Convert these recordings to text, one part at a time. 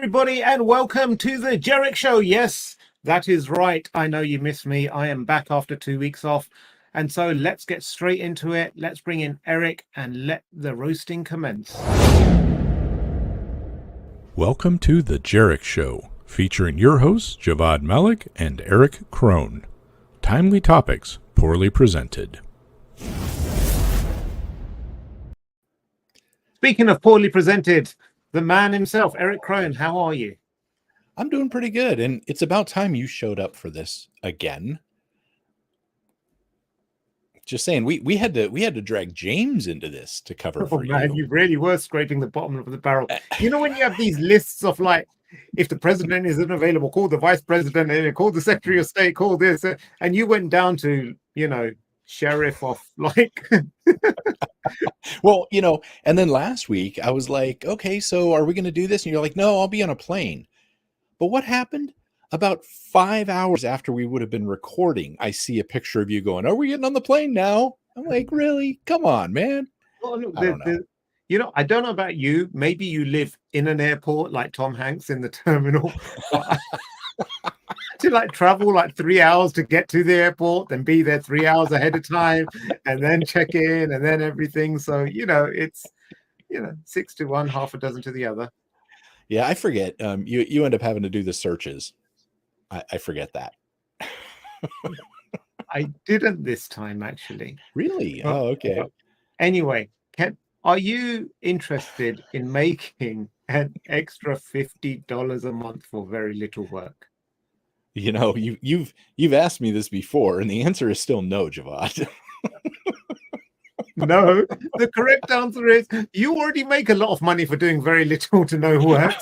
everybody, and welcome to the Jerich Show. Yes, that is right. I know you missed me. I am back after 2 weeks off. And so let's get straight into it. Let's bring in Eric and let the roasting commence. Welcome to the Jerich Show, featuring your hosts, Javvad Malik and Eric Krohn. Timely topics, poorly presented. Speaking of poorly presented, the man himself, Eric Krohn, how are you? I'm doing pretty good, and it's about time you showed up for this again. Just saying, we had to drag James into this to cover for man, you. You really were scraping the bottom of the barrel. You know, when you have these lists of like, if the president isn't available, call the vice president, and call the secretary of state, call this, and you went down to, sheriff of like. Well, and then last week I was like, okay, so are we going to do this? And you're like, no, I'll be on a plane. But what happened? About 5 hours after we would have been recording, I see a picture of you going, "Are we getting on the plane now?" I'm like, really? Come on, man. Well, look, I don't know. I don't know about you. Maybe you live in an airport like Tom Hanks in The Terminal. To like travel like 3 hours to get to the airport, then be there 3 hours ahead of time, and then check in, and then everything. So it's 6 to one, half a dozen to the other. Yeah, I forget. You end up having to do the searches. I forget that. I didn't this time, actually. Really? Oh, okay. Anyway, are you interested in making an extra $50 a month for very little work? You've asked me this before, and the answer is still no, Javvad. No, the correct answer is you already make a lot of money for doing very little to no work.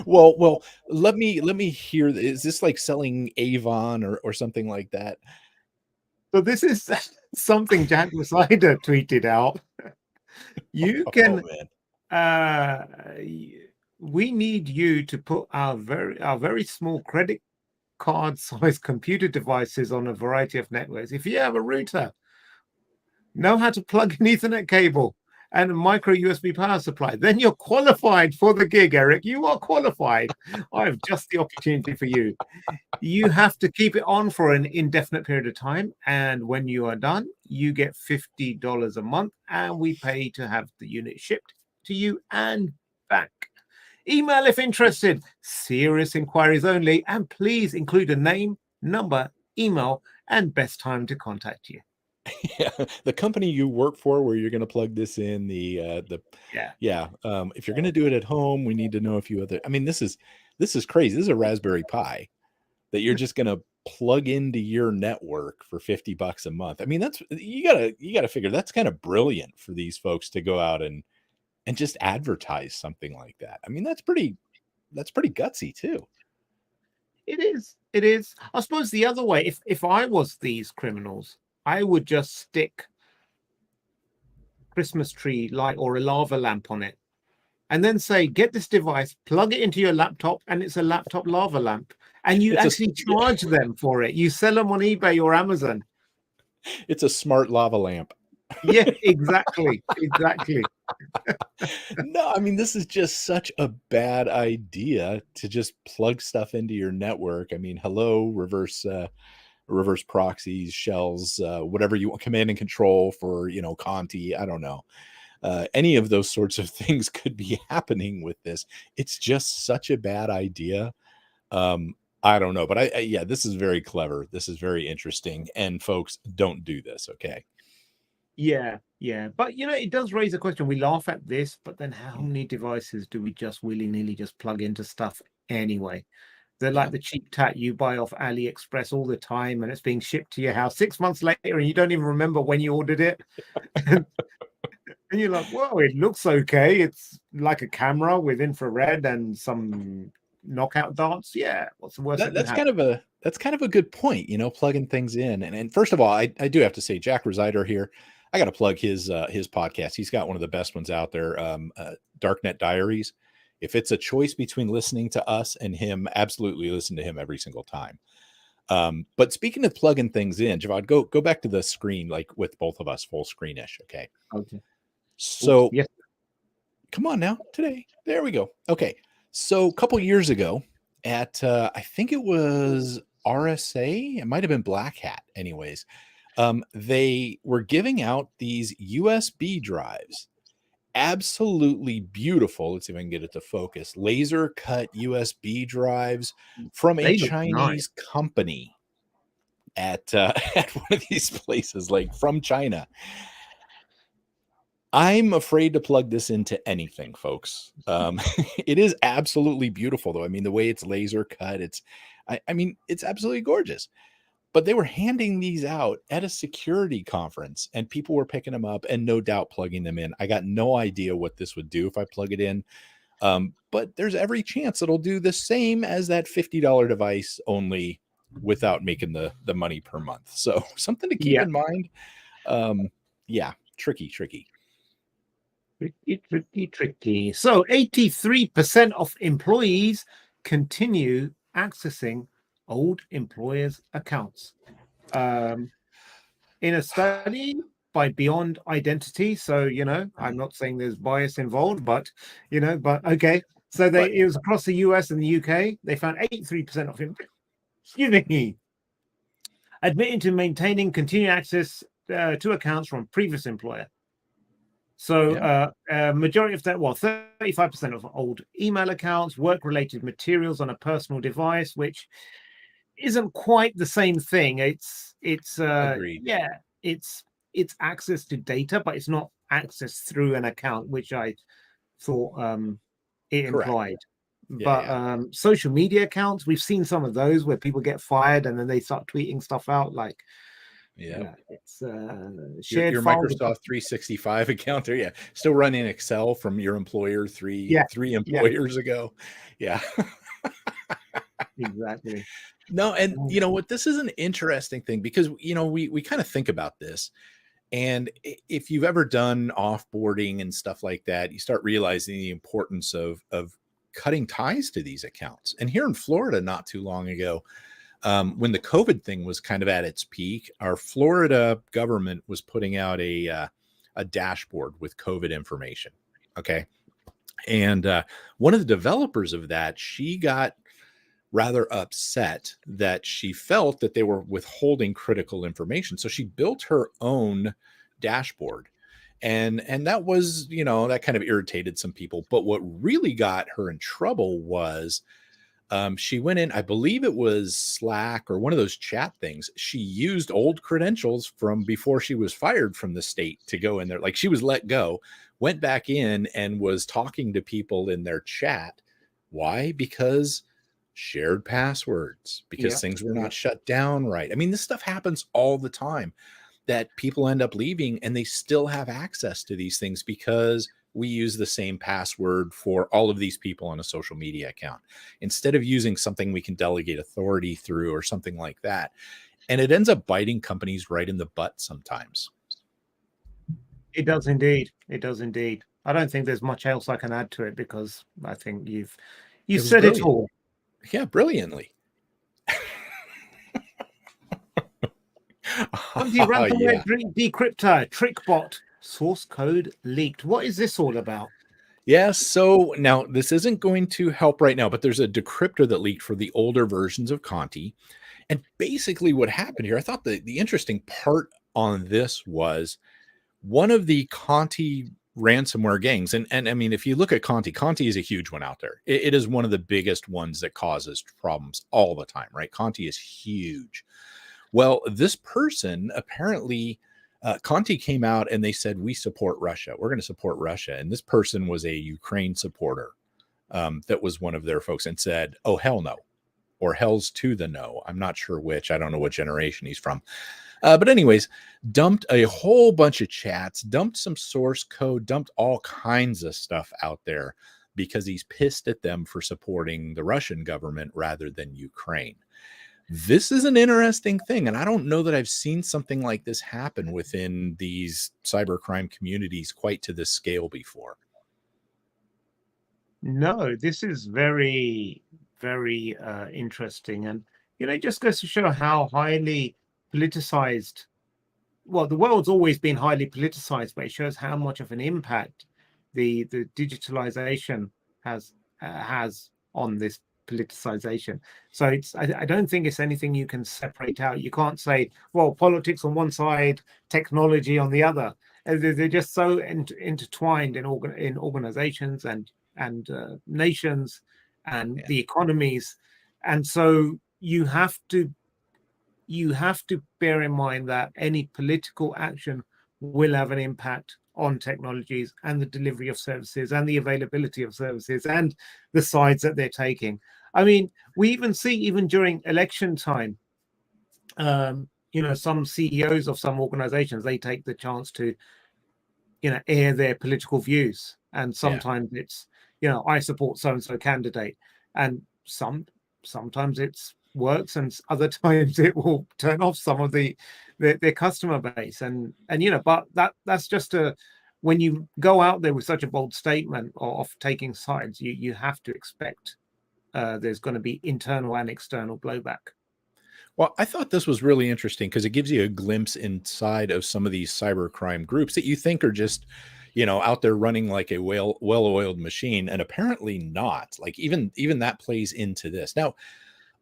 Well, let me hear. Is this like selling Avon or something like that? So this is something Jack Rosider tweeted out. You can. We need you to put our very small credit card size computer devices on a variety of networks. If you have a router, know how to plug an Ethernet cable and a micro USB power supply, then you're qualified for the gig, Eric. You are qualified. I have just the opportunity for you. You have to keep it on for an indefinite period of time. And when you are done, you get $50 a month, and we pay to have the unit shipped to you and back. Email if interested. Serious inquiries only. And please include a name, number, email, and best time to contact you. Yeah, the company you work for, where you're going to plug this in. If you're going to do it at home, we need to know a few other. I mean, this is crazy. This is a Raspberry Pi that you're just going to plug into your network for $50 a month. I mean, that's you gotta figure that's kind of brilliant for these folks to go out and just advertise something like that. I mean, that's pretty gutsy too. It is. I suppose the other way, if I was these criminals, I would just stick Christmas tree light or a lava lamp on it, and then say, get this device, plug it into your laptop, and it's a laptop lava lamp. And you actually charge them for it. You sell them on eBay or Amazon. It's a smart lava lamp. Yeah, exactly. No, I mean, this is just such a bad idea to just plug stuff into your network. I mean, hello, reverse proxies, shells, whatever you want, command and control for, Conti. I don't know. Any of those sorts of things could be happening with this. It's just such a bad idea. I don't know, but this is very clever. This is very interesting. And folks, don't do this. Okay. Yeah. But, it does raise a question. We laugh at this, but then how many devices do we just willy-nilly just plug into stuff anyway? They're like the cheap tat you buy off AliExpress all the time, and it's being shipped to your house 6 months later, and you don't even remember when you ordered it. And you're like, whoa, it looks okay. It's like a camera with infrared and some knockout darts. Yeah, what's the worst? That's kind of a good point, plugging things in. And first of all, I do have to say, Jack Rosider here, I got to plug his podcast. He's got one of the best ones out there, Darknet Diaries. If it's a choice between listening to us and him, absolutely listen to him every single time. But speaking of plugging things in, Javvad, go back to the screen, like with both of us, full screenish. Okay. Okay. So yes. Come on now, today. There we go. Okay. So a couple years ago at, I think it was RSA, it might have been Black Hat, anyways. They were giving out these USB drives. Absolutely beautiful. Let's see if I can get it to focus. Laser cut USB drives from a They look nice. Chinese company at at one of these places, like from China. I'm afraid to plug this into anything, folks. It is absolutely beautiful, though. I mean, the way it's laser cut, I mean, it's absolutely gorgeous. But they were handing these out at a security conference, and people were picking them up and no doubt plugging them in. I got no idea what this would do if I plug it in. But there's every chance it'll do the same as that $50 device, only without making the money per month. So something to keep in mind. Yeah, tricky. Tricky. So 83% of employees continue accessing old employers' accounts. In a study by Beyond Identity, so I'm not saying there's bias involved, but okay. So it was across the US and the UK. They found 83% of them, admitting to maintaining continued access to accounts from previous employer. So majority of that, 35% of old email accounts, work-related materials on a personal device, which isn't quite the same thing. It's access to data, but it's not access through an account, which I thought it implied. But social media accounts, we've seen some of those where people get fired and then they start tweeting stuff out like it's shared your Microsoft 365 account there. Still running Excel from your employer three employers ago. Exactly. No, and you know what, this is an interesting thing because we kind of think about this, and if you've ever done offboarding and stuff like that, you start realizing the importance of cutting ties to these accounts. And here in Florida, not too long ago, when the COVID thing was kind of at its peak, our Florida government was putting out a dashboard with COVID information. Okay. And one of the developers of that, she got rather upset that she felt that they were withholding critical information. So she built her own dashboard. And that was, that kind of irritated some people. But what really got her in trouble was she went in, I believe it was Slack or one of those chat things. She used old credentials from before she was fired from the state to go in there. Like, she was let go, went back in and was talking to people in their chat. Why? Because shared passwords, because things were not shut down right. I mean, this stuff happens all the time, that people end up leaving and they still have access to these things because we use the same password for all of these people on a social media account instead of using something we can delegate authority through or something like that. And it ends up biting companies right in the butt sometimes. It does indeed. I don't think there's much else I can add to it because I think you've said brilliant. It all. Yeah, brilliantly. Conti ransomware decryptor, TrickBot, source code leaked. What is this all about? Yeah, so now this isn't going to help right now, but there's a decryptor that leaked for the older versions of Conti. And basically what happened here, I thought the interesting part on this was one of the Conti ransomware gangs. And I mean, if you look at Conti is a huge one out there. It is one of the biggest ones that causes problems all the time, right? Conti is huge. Well, this person apparently, Conti came out and they said, we support Russia. We're going to support Russia. And this person was a Ukraine supporter. That was one of their folks, and said, oh, hell no, or hell's to the no. I'm not sure which. I don't know what generation he's from. But anyways, dumped a whole bunch of chats, dumped some source code, dumped all kinds of stuff out there because he's pissed at them for supporting the Russian government rather than Ukraine. This is an interesting thing, and I don't know that I've seen something like this happen within these cybercrime communities quite to this scale before. No, this is very, very interesting. And, it just goes to show how highly politicized, well, the world's always been highly politicized, but it shows how much of an impact the digitalization has on this politicization. So I don't think it's anything you can separate out. You can't say, well, politics on one side, technology on the other. They're just so intertwined in organizations and nations and the economies, and so you have to bear in mind that any political action will have an impact on technologies and the delivery of services and the availability of services and the sides that they're taking. I mean, we even see, even during election time, some CEOs of some organizations, they take the chance to, air their political views. And sometimes it's, I support so-and-so candidate. And sometimes it's works, and other times it will turn off some of their customer base. And but that's just when you go out there with such a bold statement of taking sides, you have to expect there's going to be internal and external blowback. Well, I thought this was really interesting because it gives you a glimpse inside of some of these cybercrime groups that you think are just, out there running like a well-oiled machine, and apparently not. Like even that plays into this. Now,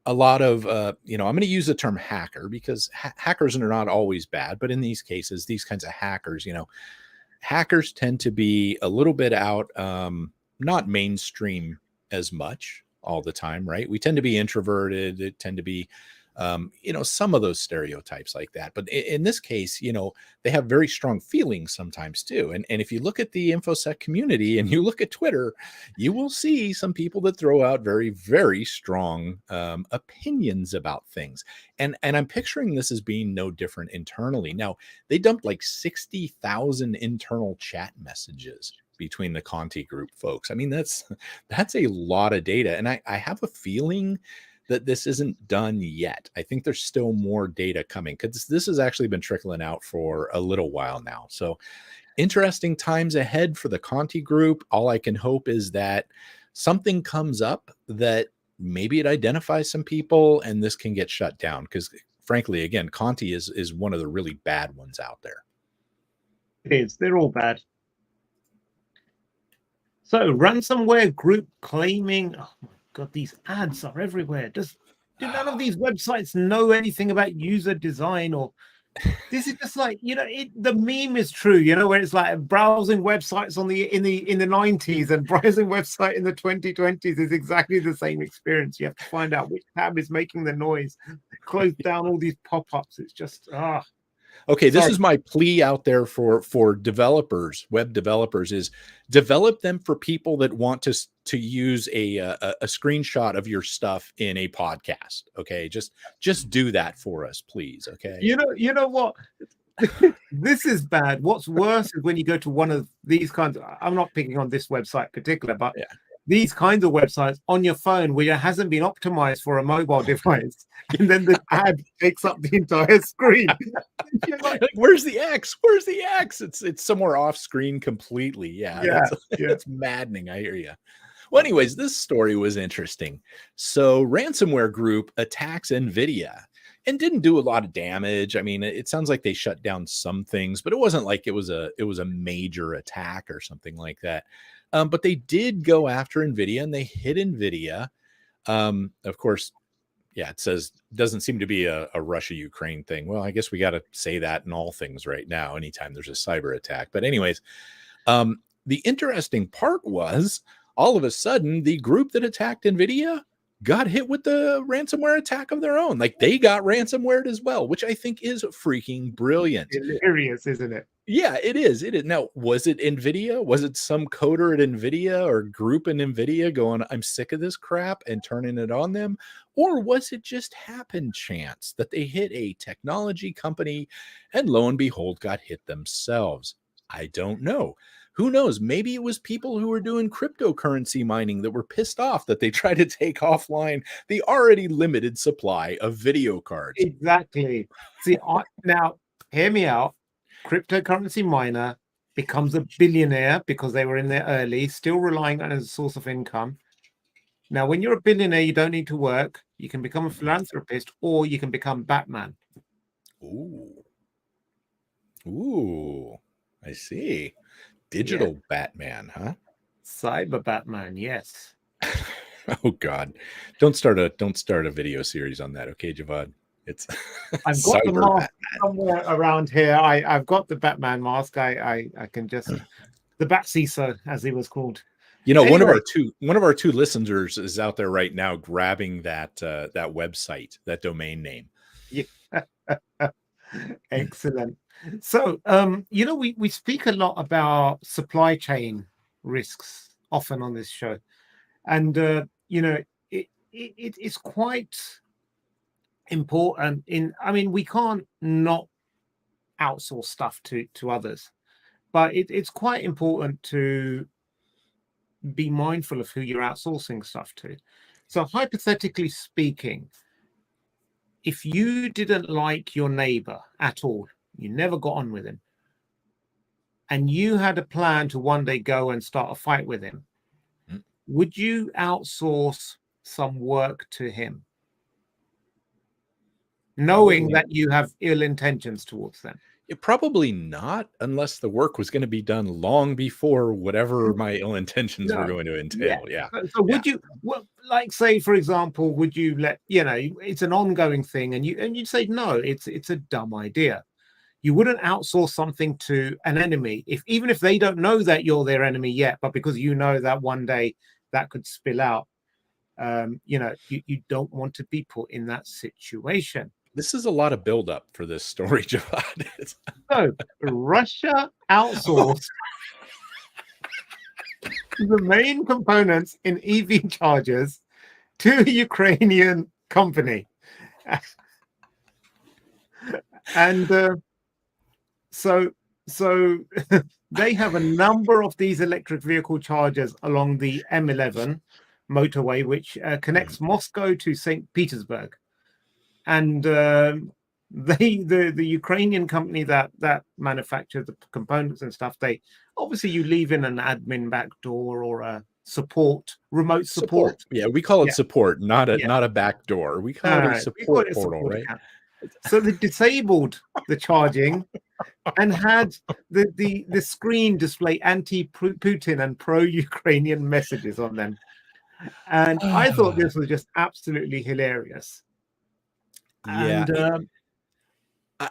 a lot of, I'm going to use the term hacker because hackers are not always bad, but in these cases, these kinds of hackers, hackers tend to be a little bit out, not mainstream as much all the time, right? We tend to be introverted. They tend to be, some of those stereotypes like that. But in this case, they have very strong feelings sometimes too. And if you look at the InfoSec community and you look at Twitter, you will see some people that throw out very, very strong opinions about things. And I'm picturing this as being no different internally. Now, they dumped like 60,000 internal chat messages between the Conti group folks. I mean, that's a lot of data. And I have a feeling that this isn't done yet. I think there's still more data coming because this has actually been trickling out for a little while now. So interesting times ahead for the Conti group. All I can hope is that something comes up that maybe it identifies some people and this can get shut down. Because frankly, again, Conti is one of the really bad ones out there. It is. They're all bad. So ransomware group claiming, oh my God, these ads are everywhere. Do none of these websites know anything about user design? Or this is just like, the meme is true, where it's like browsing websites in the 90s and browsing website in the 2020s is exactly the same experience. You have to find out which tab is making the noise, close down all these pop-ups. It's just Okay, this is my plea out there for developers, web developers, is develop them for people that want to use a screenshot of your stuff in a podcast. Okay, just do that for us, please. Okay. You know what? This is bad. What's worse is when you go to one of these kinds of, I'm not picking on this website particular, but these kinds of websites on your phone where it hasn't been optimized for a mobile device, and then the ad takes up the entire screen. You're like, where's the X? Where's the X? It's somewhere off screen completely. Yeah. It's maddening. I hear you. Well, anyways, this story was interesting. So ransomware group attacks Nvidia and didn't do a lot of damage. I mean, it sounds like they shut down some things, but it wasn't like it was a major attack or something like that. But they did go after Nvidia and they hit Nvidia. Of course, it says doesn't seem to be a Russia-Ukraine thing. Well, I guess we got to say that in all things right now, anytime there's a cyber attack. But anyways, the interesting part was all of a sudden the group that attacked Nvidia got hit with the ransomware attack of their own. Like they got ransomwared as well, which I think is freaking brilliant. Hilarious, isn't it? Yeah, it is. It is. Now, was it Nvidia? Was it some coder at Nvidia or group in Nvidia going, I'm sick of this crap and turning it on them? Or was it just happen chance that they hit a technology company and lo and behold got hit themselves? I don't know. Who knows? Maybe it was people who were doing cryptocurrency mining that were pissed off that they tried to take offline the already limited supply of video cards. Exactly. See, now hear me out. Cryptocurrency miner becomes a billionaire because they were in there early, still relying on it as a source of income. Now, when you're a billionaire, you don't need to work. You can become a philanthropist or you can become Batman. Ooh, I see. Digital Batman, huh? Cyber Batman, yes. Oh God, don't start a video series on that, okay, Javad? It's I've got the Cyber mask Batman. somewhere around here. I've got the Batman mask. I can just the Bat CISO, as he was called. You know, Anyway, one of our two listeners is out there right now grabbing that website, that domain name. yeah. Excellent. So, we speak a lot about supply chain risks often on this show, and it's quite important. We can't not outsource stuff to others, but it's quite important to be mindful of who you're outsourcing stuff to. So, hypothetically speaking, if you didn't like your neighbor at all, you never got on with him, and you had a plan to one day go and start a fight with him, would you outsource some work to him, knowing that you have ill intentions towards them? Probably not, unless the work was going to be done long before whatever my ill intentions were going to entail. Yeah. So would you, like, say, for example, would you let, it's an ongoing thing, and you'd say, no, it's a dumb idea. You wouldn't outsource something to an enemy, even if they don't know that you're their enemy yet, but because you know that one day that could spill out. You don't want to be put in that situation. This is a lot of buildup for this story, Javad. So Russia outsourced the main components in EV chargers to a Ukrainian company. And so they have a number of these electric vehicle chargers along the M11 motorway, which connects Moscow to St. Petersburg. And the Ukrainian company that manufactures the components and stuff, they obviously, you leave in an admin back door or a remote support. Yeah, we call it support, not a back door. We call it a support portal, right? So they disabled the charging and had the screen display anti-Putin and pro-Ukrainian messages on them. And I thought this was just absolutely hilarious. Yeah. And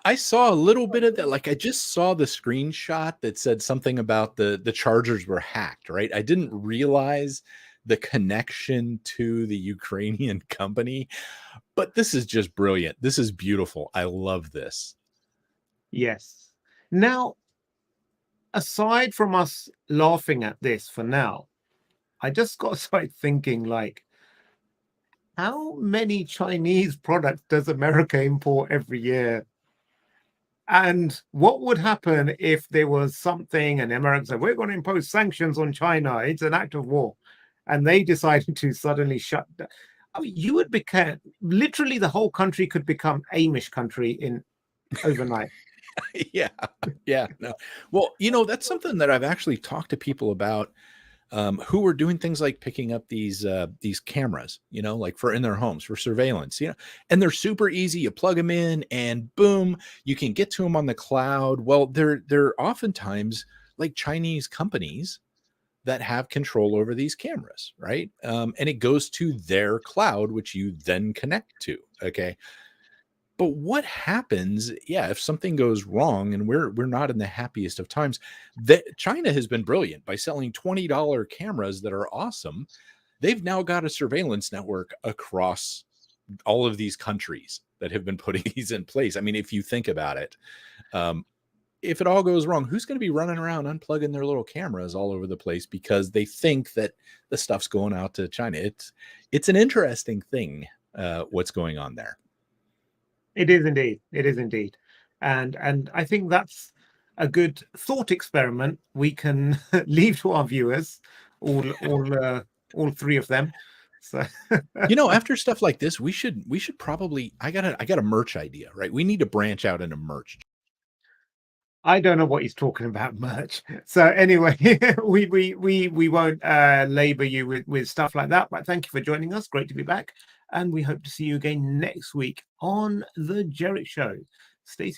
I saw a little bit of that. Like, I just saw the screenshot that said something about the chargers were hacked, right? I didn't realize the connection to the Ukrainian company, but this is just brilliant. This is beautiful. I love this. Yes. Now, aside from us laughing at this for now, I just got to start thinking, like, how many Chinese products does America import every year? And what would happen if there was something and America said, we're going to impose sanctions on China, it's an act of war, and they decided to suddenly shut down? You would become, literally the whole country could become Amish country in overnight. Yeah. No. Well, that's something that I've actually talked to people about, who are doing things like picking up these cameras, like for in their homes for surveillance, and they're super easy. You plug them in and boom, you can get to them on the cloud. Well, they're oftentimes like Chinese companies that have control over these cameras, right? And it goes to their cloud, which you then connect to. Okay. But what happens, if something goes wrong, and we're not in the happiest of times, that China has been brilliant by selling $20 cameras that are awesome. They've now got a surveillance network across all of these countries that have been putting these in place. I mean, if you think about it, if it all goes wrong, who's going to be running around unplugging their little cameras all over the place because they think that the stuff's going out to China? It's an interesting thing, what's going on there. It is indeed. It is indeed. And I think that's a good thought experiment we can leave to our viewers, all three of them. So after stuff like this, we should probably, I got a merch idea, right? We need to branch out into merch. I don't know what he's talking about, merch. So anyway, we won't labor you with stuff like that. But thank you for joining us. Great to be back. And we hope to see you again next week on The Jerich Show. Stay